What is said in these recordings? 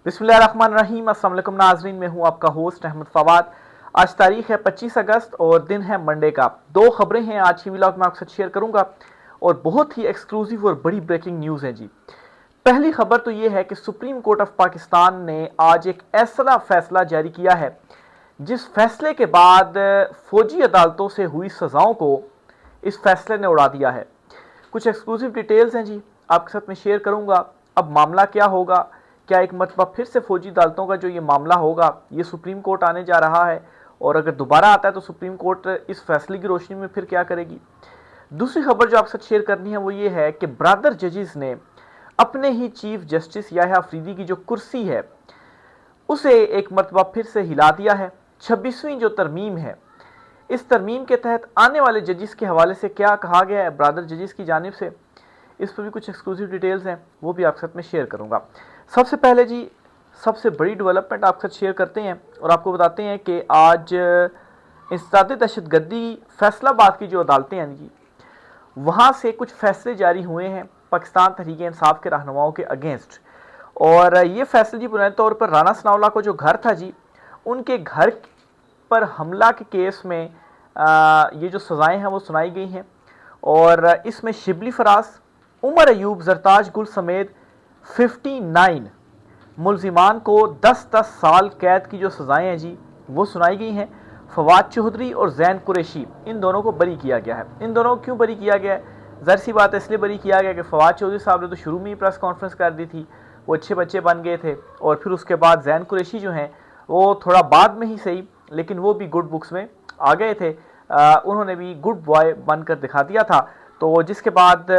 बिस्मिल्लाहिर्रहमानिर्रहीम। अस्सलाम वालेकुम नाज़रीन, मैं हूं आपका होस्ट अहमद फवाद। आज तारीख है 25 अगस्त और दिन है मंडे का। दो खबरें हैं आज की व्लॉग में आपके साथ शेयर करूंगा और बहुत ही एक्सक्लूसिव और बड़ी ब्रेकिंग न्यूज़ है जी। पहली खबर तो ये है कि सुप्रीम कोर्ट ऑफ पाकिस्तान ने आज एक ऐसा फैसला जारी किया है जिस फैसले के बाद फौजी अदालतों से हुई सजाओं को इस फैसले ने उड़ा दिया है। कुछ एक्सक्लूसिव डिटेल्स हैं जी, आपके साथ मैं शेयर करूंगा। अब मामला क्या होगा, क्या एक मरतबा फिर से फौजी अदालतों का जो ये मामला होगा ये सुप्रीम कोर्ट आने जा रहा है, और अगर दोबारा आता है तो सुप्रीम कोर्ट इस फैसले की रोशनी में फिर क्या करेगी। दूसरी खबर जो आपके साथ शेयर करनी है वो ये है कि ब्रदर जजेस ने अपने ही चीफ जस्टिस याह्या अफरीदी की जो कुर्सी है उसे एक मरतबा फिर से हिला दिया है। 26वीं जो तरमीम है, इस तरमीम के तहत आने वाले जजेस के हवाले से क्या कहा गया है ब्रदर जजेस की जानिब से, इस पर भी कुछ एक्सक्लूसिव डिटेल्स हैं, वो भी आपके साथ में शेयर करूंगा। सबसे पहले जी, सबसे बड़ी डेवलपमेंट आपके साथ शेयर करते हैं और आपको बताते हैं कि आज इंसदाद दहशतगर्दी फैसलाबाद की जो अदालतें हैं जी, वहाँ से कुछ फैसले जारी हुए हैं पाकिस्तान तहरीक इंसाफ के रहनुमाओं के अगेंस्ट। और ये फैसले जी बुनियादी तौर पर राना सनाउल्लाह को जो घर था जी, उनके घर पर हमला के केस में ये जो सज़ाएं हैं वो सुनाई गई हैं। और इसमें शिबली फराज, उमर अयूब, जरताज गुल समेत 59 मुलजिमान को 10-10 साल कैद की जो सज़ाएं हैं जी वो सुनाई गई हैं। फवाद चौधरी और जैन कुरैशी, इन दोनों को बरी किया गया है। इन दोनों को क्यों बरी किया गया है? ज़ाहिर सी बात है, इसलिए बरी किया गया कि फवाद चौधरी साहब ने तो शुरू में ही प्रेस कॉन्फ्रेंस कर दी थी, वो अच्छे बच्चे बन गए थे, और फिर उसके बाद जैन कुरैशी जो हैं वो थोड़ा बाद में ही सही, लेकिन वो भी गुड बुक्स में आ गए थे। उन्होंने भी गुड बॉय बनकर दिखा दिया था। तो जिसके बाद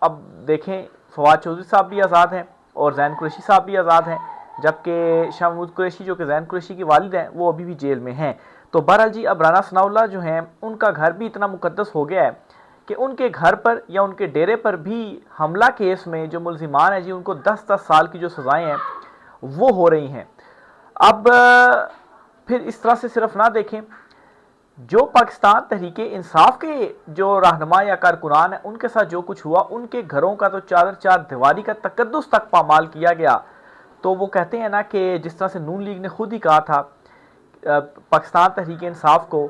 अब देखें, फवाद चौधरी साहब भी आज़ाद हैं और जैन कुरैशी साहब भी आज़ाद हैं, जबकि शाह महमूद कुरैशी जो कि जैन कुरैशी की वालिद हैं वो अभी भी जेल में हैं। तो बहरहाल जी, अब राना सनाउल्लाह जो हैं उनका घर भी इतना मुकद्दस हो गया है कि उनके घर पर या उनके डेरे पर भी हमला केस में जो मुलजिमान हैं जी, उनको 10-10 साल की जो सज़ाएँ हैं वो हो रही हैं। अब फिर इस तरह से सिर्फ ना देखें, जो पाकिस्तान तहरीक इंसाफ के जो रहनुमा या कारकुनान है उनके साथ जो कुछ हुआ, उनके घरों का तो चादर चार दीवारी का तकद्दुस तक पामाल किया गया। तो वो कहते हैं ना कि जिस तरह से नून लीग ने खुद ही कहा था पाकिस्तान तहरीक इंसाफ को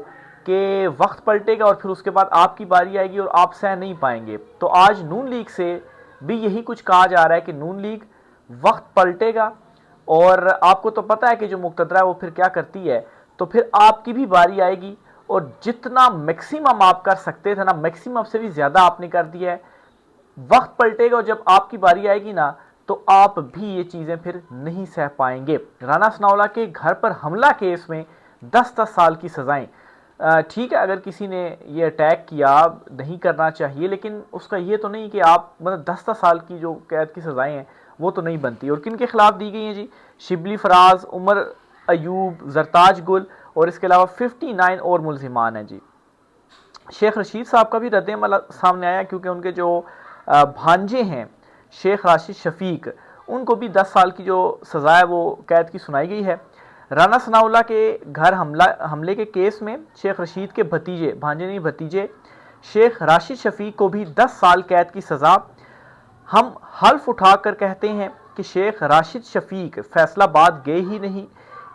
कि वक्त पलटेगा और फिर उसके बाद आपकी बारी आएगी और आप सह नहीं पाएंगे। तो आज नून लीग से भी यही कुछ कहा जा रहा है कि नून लीग वक्त पलटेगा और आपको तो पता है कि जो मुक़तदरा है वो फिर क्या करती है, तो फिर आपकी भी बारी आएगी और जितना मैक्सिमम आप कर सकते थे ना, मैक्सिमम से भी ज़्यादा आपने कर दिया है। वक्त पलटेगा और जब आपकी बारी आएगी ना, तो आप भी ये चीज़ें फिर नहीं सह पाएंगे। राना सनाउल्लाह के घर पर हमला केस में 10-10 साल की सज़ाएं, ठीक है, अगर किसी ने ये अटैक किया, नहीं करना चाहिए, लेकिन उसका ये तो नहीं कि आप मतलब 10-10 साल की जो कैद की सज़ाएं हैं वो तो नहीं बनती। और किन के खिलाफ दी गई हैं जी? शिबली फराज, उमर अयूब, जरताज गुल और इसके अलावा 59 और मुलजिमान हैं जी। शेख रशीद साहब का भी रद्द-ए-अमल सामने आया क्योंकि उनके जो भांजे हैं शेख राशिद शफीक, उनको भी 10 साल की जो सज़ा है वो कैद की सुनाई गई है। राना सनाउल्लाह के घर हमले के केस में शेख रशीद के भतीजे, भांजे नहीं भतीजे, शेख राशिद शफीक को भी 10 साल कैद की सज़ा। हम हल्फ उठाकर कहते हैं कि शेख राशिद शफीक फैसलाबाद गए ही नहीं।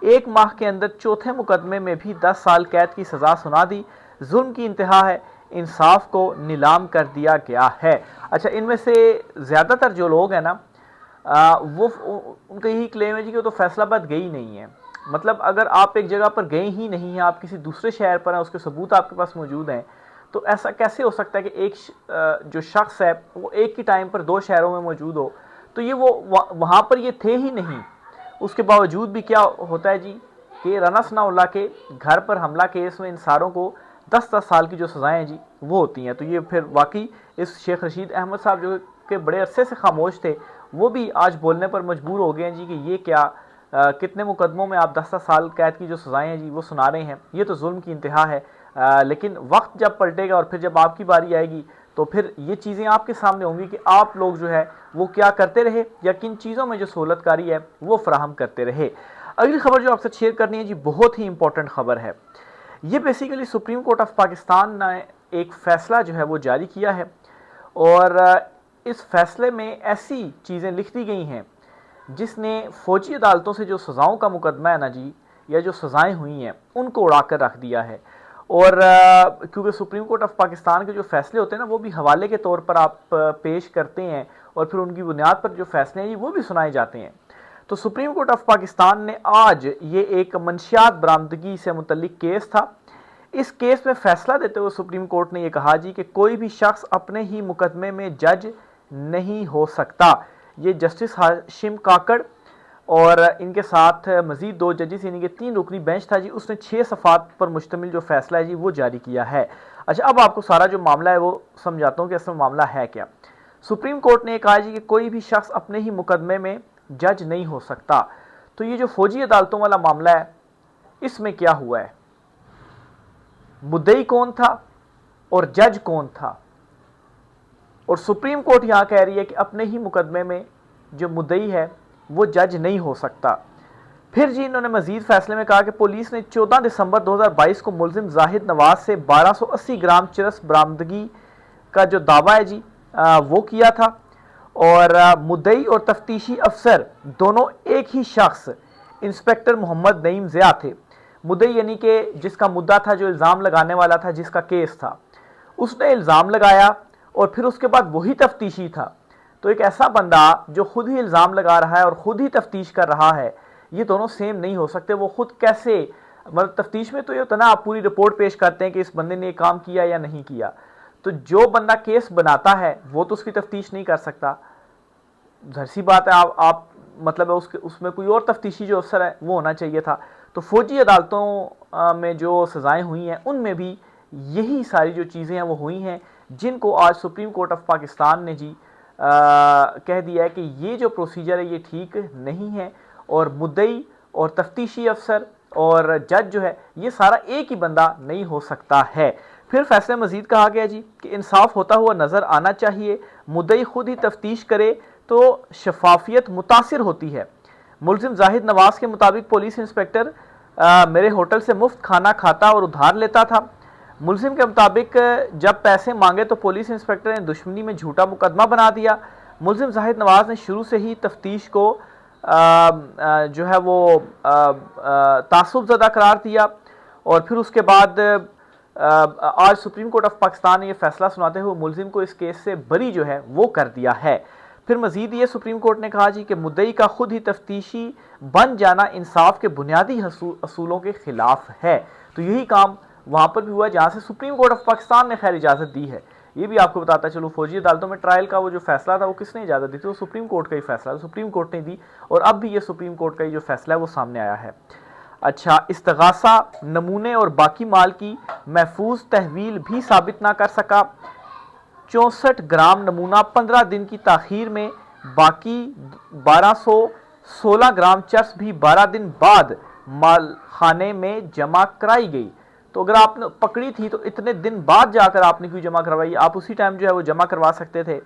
1 माह के अंदर चौथे मुकदमे में भी 10 साल कैद की सज़ा सुना दी। जुल्म की इंतहा है, इंसाफ को नीलाम कर दिया गया है। अच्छा, इनमें से ज़्यादातर जो लोग हैं ना, वो उनका यही क्लेम है जी कि वो तो फैसलाबाद गए ही नहीं है। मतलब अगर आप एक जगह पर गए ही नहीं हैं, आप किसी दूसरे शहर पर हैं, उसके सबूत आपके पास मौजूद हैं, तो ऐसा कैसे हो सकता है कि एक जो शख्स है वो एक ही टाइम पर 2 शहरों में मौजूद हो? तो ये वो वहाँ पर ये थे ही नहीं। उसके बावजूद भी क्या होता है जी कि राना सनाउल्लाह के घर पर हमला केस में इन सारों को 10-10 साल की जो सज़ाएँ हैं जी वो होती हैं। तो ये फिर वाकई इस शेख रशीद अहमद साहब जो कि बड़े अरसे से खामोश थे, वो भी आज बोलने पर मजबूर हो गए हैं जी कि ये क्या, कितने मुकदमों में आप 10-10 साल कैद की जो सज़ाएँ हैं जी वो सुना रहे हैं, ये तो जुल्म की इंतहा है। लेकिन वक्त जब पलटेगा और फिर जब आपकी बारी आएगी तो फिर ये चीज़ें आपके सामने होंगी कि आप लोग जो है वो क्या करते रहे या किन चीज़ों में जो सहूलतकारी है वो फराहम करते रहे। अगली खबर जो आपसे शेयर करनी है जी, बहुत ही इंपॉर्टेंट खबर है। ये basically supreme court of Pakistan ने एक फ़ैसला जो है वो जारी किया है और इस फैसले में ऐसी चीज़ें लिख दी गई हैं जिसने फौजी अदालतों से जो सज़ाओं का मुकदमा है ना जी, या जो सज़ाएं हुई हैं उनको उड़ाकर रख दिया है। और क्योंकि सुप्रीम कोर्ट ऑफ पाकिस्तान के जो फैसले होते हैं ना, वो भी हवाले के तौर पर आप पेश करते हैं और फिर उनकी बुनियाद पर जो फैसले हैं वो भी सुनाए जाते हैं। तो सुप्रीम कोर्ट ऑफ पाकिस्तान ने आज ये एक मंशियात बरामदगी से मुतल्लिक केस था। इस केस में फैसला देते हुए सुप्रीम कोर्ट ने यह कहा जी कि कोई भी शख्स अपने ही मुकदमे में जज नहीं हो सकता। ये जस्टिस हाशिम काकड़ और इनके साथ मजीद 2 जजेस यानी कि 3 रुकनी बेंच था जी, उसने 6 सफ़ात पर मुश्तमिल जो फैसला है जी वो जारी किया है। अच्छा, अब आपको सारा जो मामला है वो समझाता हूँ कि असल मामला है क्या। सुप्रीम कोर्ट ने कहा जी कि कोई भी शख्स अपने ही मुकदमे में जज नहीं हो सकता। तो ये जो फौजी अदालतों वाला मामला है, इसमें क्या हुआ है, मुद्दई कौन था और जज कौन था। और सुप्रीम कोर्ट यहां कह रही है कि अपने ही मुकदमे में जो मुद्दई है वो जज नहीं हो सकता। फिर जी इन्होंने मजीद फैसले में कहा कि पुलिस ने 14 दिसंबर 2022 को मुलजिम जाहिद नवाज से 1280 ग्राम चरस बरामदगी का जो दावा है जी वो किया था। और मुद्दई और तफ्तीशी अफसर दोनों एक ही शख्स इंस्पेक्टर मोहम्मद नईम ज़िया थे। मुद्दई यानी कि जिसका मुद्दा था, जो इल्ज़ाम लगाने वाला था, जिसका केस था, उसने इल्ज़ाम लगाया और फिर उसके बाद वही तफ्तीशी था। तो एक ऐसा बंदा जो खुद ही इल्ज़ाम लगा रहा है और खुद ही तफ्तीश कर रहा है, ये दोनों सेम नहीं हो सकते। वो खुद कैसे, मतलब तफ्तीश में तो ये होता है ना, आप पूरी रिपोर्ट पेश करते हैं कि इस बंदे ने काम किया या नहीं किया। तो जो बंदा केस बनाता है वो तो उसकी तफ्तीश नहीं कर सकता, ज़ाहिर सी बात है। आप मतलब उसमें कोई और तफ्तीशी जो अफसर है वो होना चाहिए था। तो फौजी अदालतों में जो सज़ाएं हुई हैं उनमें भी यही सारी जो चीज़ें हैं वो हुई हैं, जिनको आज सुप्रीम कोर्ट ऑफ पाकिस्तान ने जी कह दिया है कि ये जो प्रोसीजर है ये ठीक नहीं है और मुद्दई और तफ्तीशी अफसर और जज जो है ये सारा एक ही बंदा नहीं हो सकता है। फिर फैसले मजीद कहा गया जी कि इंसाफ होता हुआ नज़र आना चाहिए, मुद्दई खुद ही तफ्तीश करे तो शफाफियत मुतासिर होती है। मुलजिम जाहिद नवाज के मुताबिक पुलिस इंस्पेक्टर मेरे होटल से मुफ्त खाना खाता और उधार लेता था। मुलजिम के मुताबिक जब पैसे मांगे तो पुलिस इंस्पेक्टर ने दुश्मनी में झूठा मुकदमा बना दिया। मुलजिम जाहिद नवाज ने शुरू से ही तफ्तीश को जो है वो तासुबज़दा करार दिया। और फिर उसके बाद आज सुप्रीम कोर्ट ऑफ पाकिस्तान ने यह फैसला सुनाते हुए मुलजिम को इस केस से बरी जो है वो कर दिया है। फिर मजीद ये सुप्रीम कोर्ट ने कहा जी कि मुद्दई का खुद ही तफ्तीशी बन जाना इंसाफ के बुनियादी असूलों के खिलाफ है। तो यही काम वहाँ पर भी हुआ जहाँ से सुप्रीम कोर्ट ऑफ पाकिस्तान ने खैर इजाज़त दी है। ये भी आपको बताता चलो, फौजी अदालतों में ट्रायल का वो जो फैसला था वो किसने इजाज़त दी थी, वो सुप्रीम कोर्ट का ही फैसला था, सुप्रीम कोर्ट ने दी। और अब भी ये सुप्रीम कोर्ट का ही जो फैसला है वो सामने आया है। अच्छा, इस्तगासा नमूने और बाकी माल की महफूज तहवील भी साबित ना कर सका। 64 ग्राम नमूना 15 दिन की ताखीर में, बाकी 1216 ग्राम चर्स भी 12 दिन बाद माल खाने में जमा कराई गई। तो अगर आपने पकड़ी थी तो इतने दिन बाद जाकर आपने क्यों जमा करवाई, आप उसी टाइम जो है वो जमा करवा सकते थे।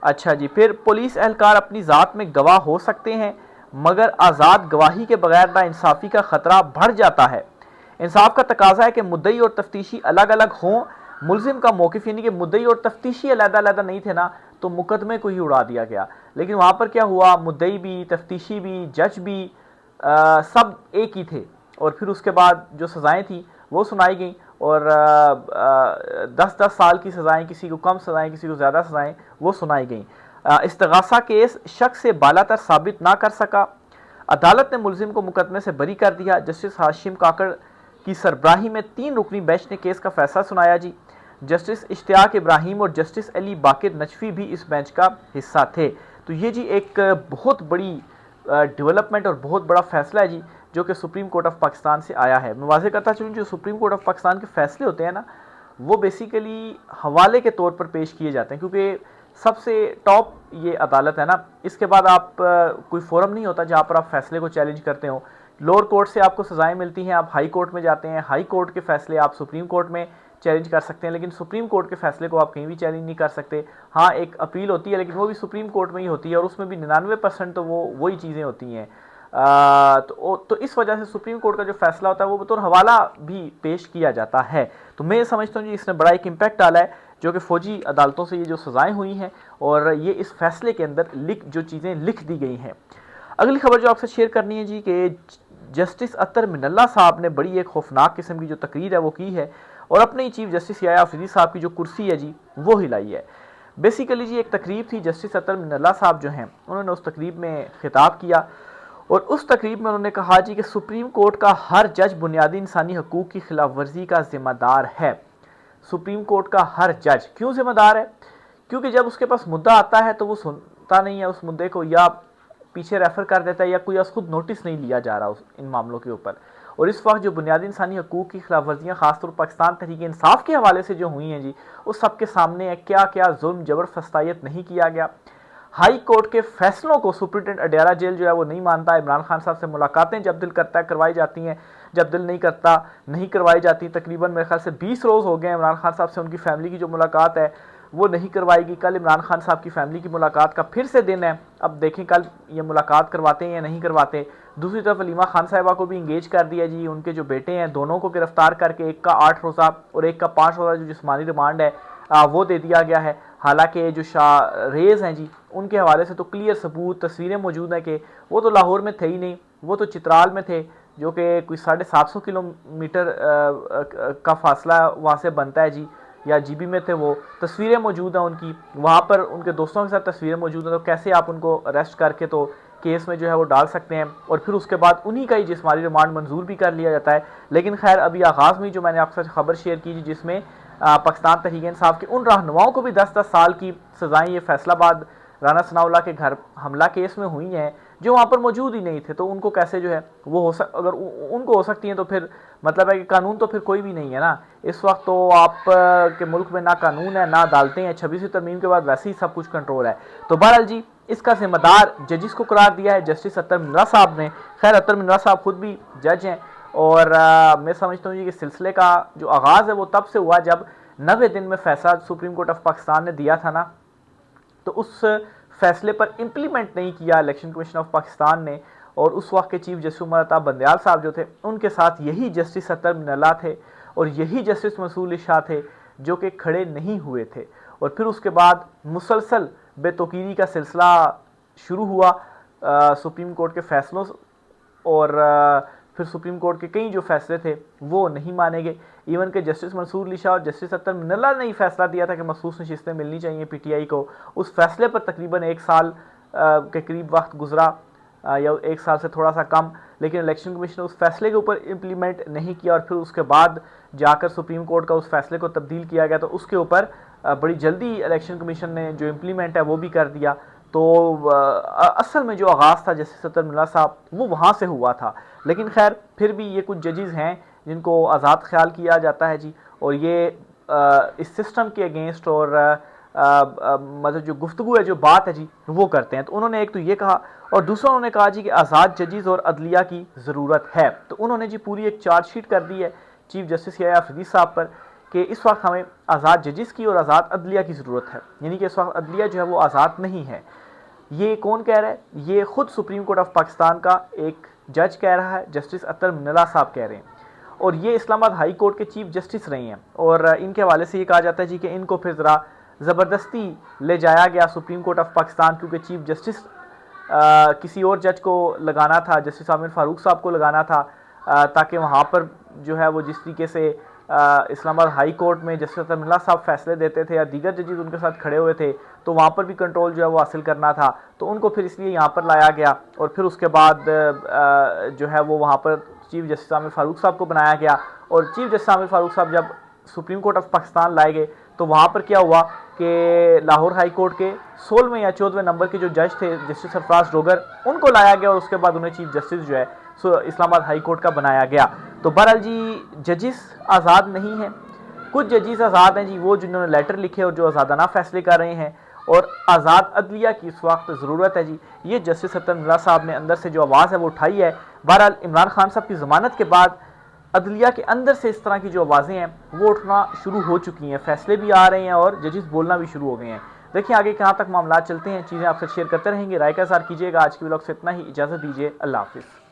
अच्छा जी, फिर पुलिस एहलकार अपनी ज़ात में गवाह हो सकते हैं मगर आज़ाद गवाही के बगैर नाइंसाफ़ी का ख़तरा बढ़ जाता है। इंसाफ का तकाजा है कि मुद्दई और तफ्तीशी अलग अलग हों। मुलजिम का मौक़िफ़ यानी कि मुद्दई और तफ्तीशी अलग-अलग नहीं थे ना, तो मुकदमे को ही उड़ा दिया गया। लेकिन वहाँ पर क्या हुआ, मुद्दई भी, तफ्तीशी भी, जज भी सब एक ही थे। और फिर उसके बाद जो सज़ाएँ थी वो सुनाई गई और 10-10 साल की सज़ाएँ, किसी को कम सज़ाएँ, किसी को ज़्यादा सज़ाएँ वो सुनाई गई। इस्तगासा केस शक से बालातर साबित ना कर सका। अदालत ने मुलजिम को मुकदमे से बरी कर दिया। जस्टिस हाशिम काकड़ की सरबराही में 3 रुकनी बेंच ने केस का फैसला सुनाया जी। जस्टिस इश्तियाक इब्राहिम और जस्टिस अली बाकिर नजफी भी इस बेंच का हिस्सा थे। तो ये जी एक बहुत बड़ी डेवलपमेंट और बहुत बड़ा फैसला है जी जो कि सुप्रीम कोर्ट ऑफ पाकिस्तान से आया है। मैं वाज़ेह करता चलूँ, जो सुप्रीम कोर्ट ऑफ पाकिस्तान के फैसले होते हैं ना, वो बेसिकली हवाले के तौर पर पेश किए जाते हैं क्योंकि सबसे टॉप ये अदालत है ना। इसके बाद आप कोई फोरम नहीं होता जहाँ पर आप फैसले को चैलेंज करते हो। लोअर कोर्ट से आपको सज़ाएं मिलती हैं, आप हाई कोर्ट में जाते हैं, हाई कोर्ट के फैसले आप सुप्रीम कोर्ट में चैलेंज कर सकते हैं, लेकिन सुप्रीम कोर्ट के फैसले को आप कहीं भी चैलेंज नहीं कर सकते। हाँ, एक अपील होती है लेकिन वो भी सुप्रीम कोर्ट में ही होती है और उसमें भी 99% तो वो वही चीज़ें होती हैं। तो इस वजह से सुप्रीम कोर्ट का जो फैसला होता है वो बतौर हवाला भी पेश किया जाता है। तो मैं समझता हूँ जी इसने बड़ा एक इम्पैक्ट डाला है जो कि फ़ौजी अदालतों से ये जो सज़ाएँ हुई हैं और ये इस फैसले के अंदर जो चीज़ें लिख दी गई हैं। अगली खबर जो आपसे शेयर करनी है जी कि जस्टिस अतर मिनल्ला साहब ने बड़ी एक खौफनाक किस्म की जो तकरीर है वो की है और अपने ही चीफ जस्टिस याया अफरीदी साहब की जो कुर्सी है जी वो हिलाई है। बेसिकली जी एक तकरीब थी, जस्टिस अतर मिनल्ला साहब जो हैं उन्होंने उस तकरीब में खिताब किया और उस तकरीब में उन्होंने कहा जी कि सुप्रीम कोर्ट का हर जज बुनियादी इंसानी हकूक़ की खिलाफ वर्जी का जिम्मेदार है। सुप्रीम कोर्ट का हर जज क्यों जिम्मेदार है? क्योंकि जब उसके पास मुद्दा आता है तो वो सुनता नहीं है उस मुद्दे को, या पीछे रेफर कर देता है, या कोई खुद नोटिस नहीं लिया जा रहा इन मामलों के ऊपर। और इस वक्त जो बुनियादी इंसानी हकूक़ की खिलाफ वर्जियाँ खासतौर पाकिस्तान तहरीक इंसाफ के हवाले से जो हुई हैं जी, उस सबके सामने है क्या क्या जुल्म जबर फस्तायत नहीं किया गया। हाई कोर्ट के फैसलों को सुप्रिटेंडेंट अडयाला जेल जो है वो नहीं मानता। इमरान खान साहब से मुलाकातें जब दिल करता है करवाई जाती हैं, जब दिल नहीं करता नहीं करवाई जाती। तकरीबन मेरे ख्याल से 20 रोज़ हो गए इमरान खान साहब से उनकी फैमिली की जो मुलाकात है वो नहीं करवाएगी। कल इमरान खान साहब की फैमिली की मुलाकात का फिर से दिन है, अब देखें कल ये मुलाकात करवाते हैं या नहीं करवाते। दूसरी तरफ अलीमा खान साहिबा को भी इंगेज कर दिया जी, उनके जो बेटे हैं दोनों को गिरफ्तार करके एक का 8 रोज़ा और एक का 5 रोज़ा जो जिस्मानी रिमांड है वो दे दिया गया है। हालांकि जो शाहरेज हैं जी उनके हवाले से तो क्लियर सबूत तस्वीरें मौजूद हैं कि वो तो लाहौर में थे ही नहीं, वो तो चित्राल में थे जो कि कोई 750 किलोमीटर का फासला वहाँ से बनता है जी, या जीबी में थे। वो तस्वीरें मौजूद हैं उनकी, वहाँ पर उनके दोस्तों के साथ तस्वीरें मौजूद हैं। तो कैसे आप उनको अरेस्ट करके तो केस में जो है वो डाल सकते हैं और फिर उसके बाद उन्हीं का ही जिस्मानी रिमांड मंजूर भी कर लिया जाता है। लेकिन खैर अभी आगाज़ में जो मैंने आपके साथ खबर शेयर की जिसमें पाकिस्तान तहरीक इंसाफ के उन रहनुमाओं को भी 10-10 साल की सज़ाएँ ये फैसलाबाद राना सनाउल्लाह के घर हमला केस में हुई हैं जो वहाँ पर मौजूद ही नहीं थे, तो उनको कैसे जो है वो अगर उनको हो सकती हैं तो फिर मतलब है कि कानून तो फिर कोई भी नहीं है ना। इस वक्त तो आप के मुल्क में ना कानून है ना अदालतें हैं, 26वीं तरमीम के बाद वैसे ही सब कुछ कंट्रोल है। तो बहरहाल जी इसका जिम्मेदार जजिस को करार दिया है जस्टिस अतर मिनल्ला साहब ने। खैर अतर मिनल्ला साहब खुद भी जज हैं और मैं समझता हूँ कि सिलसिले का जो आगाज़ है वो तब से हुआ जब 90 दिन में फैसला सुप्रीम कोर्ट ऑफ पाकिस्तान ने दिया था ना, तो उस फैसले पर इम्प्लीमेंट नहीं किया इलेक्शन कमीशन ऑफ पाकिस्तान ने। और उस वक्त के चीफ जस्टिस उमर अता बंदयाल साहब जो थे उनके साथ यही जस्टिस अतर मिनल्ला थे और यही जस्टिस मसूल शाह थे जो कि खड़े नहीं हुए थे। और फिर उसके बाद मुसलसल बेतौकीरी का सिलसिला शुरू हुआ सुप्रीम कोर्ट के फैसलों और फिर सुप्रीम कोर्ट के कई जो फैसले थे वो नहीं माने गए। इवन के जस्टिस मंसूर अली शाह और जस्टिस अतर मिनल्ला ने ही फैसला दिया था कि मखसूस नशिस्तें मिलनी चाहिए पीटीआई को। उस फैसले पर तकरीबन 1 साल के करीब वक्त गुजरा या 1 साल से थोड़ा सा कम, लेकिन इलेक्शन कमीशन ने उस फैसले के ऊपर इम्प्लीमेंट नहीं किया और फिर उसके बाद जाकर सुप्रीम कोर्ट का उस फैसले को तब्दील किया गया। तो उसके ऊपर बड़ी जल्दी इलेक्शन कमीशन ने जो इम्प्लीमेंट है वो भी कर दिया। तो असल में जो आगाज़ था जस्टिस अतर मिनल्ला साहब वो वहाँ से हुआ था। लेकिन खैर फिर भी ये कुछ जजेस हैं जिनको आज़ाद ख्याल किया जाता है जी, और ये इस सिस्टम के अगेंस्ट और मतलब जो गुफ्तगू है जो बात है जी वो करते हैं। तो उन्होंने एक तो ये कहा और दूसरा उन्होंने कहा जी कि आज़ाद जजेस और अदलिया की ज़रूरत है। तो उन्होंने जी पूरी एक चार्जशीट कर दी है चीफ जस्टिस याया अफरीदी साहब पर कि इस वक्त हमें आज़ाद जजेस की और आज़ाद अदलिया की ज़रूरत है, यानी कि इस वक्त अदलिया जो है वो आज़ाद नहीं है। ये कौन कह रहा है? ये खुद सुप्रीम कोर्ट ऑफ पाकिस्तान का एक जज कह रहा है, जस्टिस अतर मिनल्ला साहब कह रहे हैं, और ये इस्लामाबाद हाई कोर्ट के चीफ जस्टिस रहे हैं। और इनके हवाले से ये कहा जाता है जी कि इनको फिर ज़रा ज़बरदस्ती ले जाया गया सुप्रीम कोर्ट ऑफ पाकिस्तान, क्योंकि चीफ जस्टिस किसी और जज को लगाना था, जस्टिस आमिर फारूक साहब को लगाना था, ताकि वहाँ पर जो है वो जिस तरीके से इस्लामाबाद हाई कोर्ट में जस्टिस अतर मिनल्ला साहब फैसले देते थे या दीगर जजेस उनके साथ खड़े हुए थे, तो वहाँ पर भी कंट्रोल जो है वो हासिल करना था। तो उनको फिर इसलिए यहाँ पर लाया गया और फिर उसके बाद जो है वो वहाँ पर चीफ जस्टिस आमिर फारूक साहब को बनाया गया। और चीफ जस्टिस आमिर फारूक साहब जब सुप्रीम कोर्ट ऑफ पाकिस्तान लाए गए तो वहाँ पर क्या हुआ कि लाहौर हाई कोर्ट के 16वें या 14वें नंबर के जो जज थे जस्टिस सरफराज डोगर, उनको लाया गया और उसके बाद उन्हें चीफ जस्टिस जो है इस्लामाबाद हाई कोर्ट का बनाया गया। तो बहरहाल जी जजिस आज़ाद नहीं हैं, कुछ जजिस आज़ाद हैं जी वो जिन्होंने लेटर लिखे और जो आज़ादाना फैसले कर रहे हैं, और आज़ाद अदलिया की इस वक्त ज़रूरत है जी। ये जस्टिस अतर मिनल्ला साहब ने अंदर से जो आवाज़ है वो उठाई है। बहरहाल इमरान खान साहब की ज़मानत के बाद अदलिया के अंदर से इस तरह की जो आवाज़ें हैं वो उठना शुरू हो चुकी हैं, फैसले भी आ रहे हैं और जजिस बोलना भी शुरू हो गए हैं। देखिए आगे कहाँ तक मामला चलते हैं, चीज़ें आपसे शेयर करते रहेंगे। राय का इज़हार कीजिएगा। आज की व्लॉग से इतना ही, इजाज़त दीजिए, अल्लाह हाफिज़।